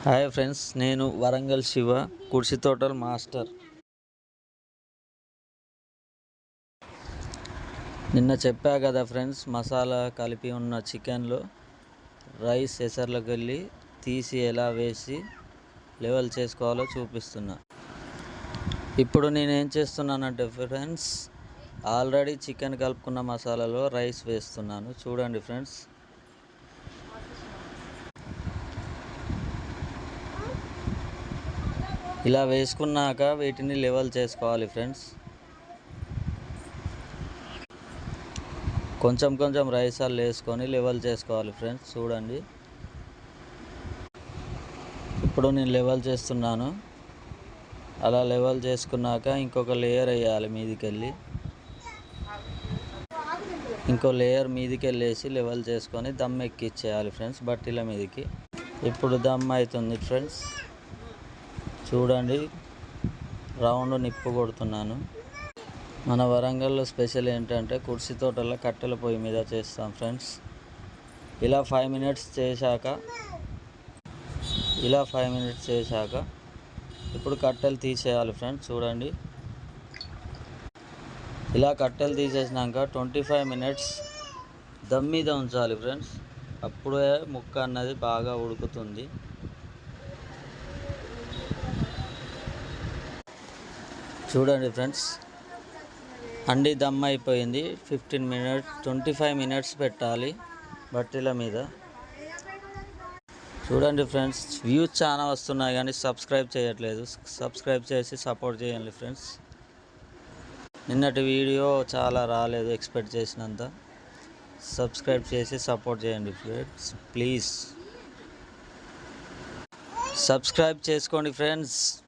Hi friends, నేను Warangal Shiva, కుర్షి తోటల్ master. నిన్న చెప్పా కదా ఫ్రెండ్స్, మసాలా కలిపి ఉన్న చికెన్లో రైస్ ఎసర్లోకి వెళ్ళి తీసి ఎలా వేసి లెవెల్ చేసుకోవాలో చూపిస్తున్నా. ఇప్పుడు నేనేం చేస్తున్నానంటే ఫ్రెండ్స్, ఆల్రెడీ చికెన్ కలుపుకున్న మసాలాలో రైస్ వేస్తున్నాను. చూడండి ఫ్రెండ్స్, ఇలా వేసుకున్నాక వీటిని లెవెల్ చేసుకోవాలి ఫ్రెండ్స్. కొంచెం కొంచెం రైస్ అల్లు వేసుకొని లెవెల్ చేసుకోవాలి ఫ్రెండ్స్. చూడండి, ఇప్పుడు నేను లెవెల్ చేస్తున్నాను. అలా లెవెల్ చేసుకున్నాక ఇంకొక లేయర్ వేయాలి మీదికి వెళ్ళి, ఇంకో లేయర్ మీదికి వెళ్ళేసి లెవెల్ చేసుకొని దమ్ ఎక్కిచ్చేయాలి ఫ్రెండ్స్ బట్టీల మీదకి. ఇప్పుడు దమ్ అవుతుంది ఫ్రెండ్స్. చూడండి, రౌండ్ నిప్పు కొడుతున్నాను. మన వరంగల్లో స్పెషల్ ఏంటంటే కుర్షి తోటల్లో కట్టెల పొయ్యి మీద చేస్తాం ఫ్రెండ్స్. ఇలా 5 మినిట్స్ చేశాక ఇప్పుడు కట్టెలు తీసేయాలి ఫ్రెండ్స్. చూడండి, ఇలా కట్టెలు తీసేసినాక 25 మినిట్స్ దమ్ మీద ఉంచాలి ఫ్రెండ్స్. అప్పుడే ముక్క అన్నది బాగా ఉడుకుతుంది. చూడండి ఫ్రెండ్స్, అండి దమ్ అయిపోయింది. 25 మినిట్స్ పెట్టాలి బట్టీల మీద. చూడండి ఫ్రెండ్స్, వ్యూస్ చాలా వస్తున్నాయి కానీ సబ్స్క్రైబ్ చేయట్లేదు. సబ్స్క్రైబ్ చేసి సపోర్ట్ చేయండి ఫ్రెండ్స్. నిన్నటి వీడియో చాలా రాలేదు ఎక్స్పెక్ట్ చేసినంత. సబ్స్క్రైబ్ చేసి సపోర్ట్ చేయండి ఫ్రెండ్స్, ప్లీజ్ సబ్స్క్రైబ్ చేసుకోండి ఫ్రెండ్స్.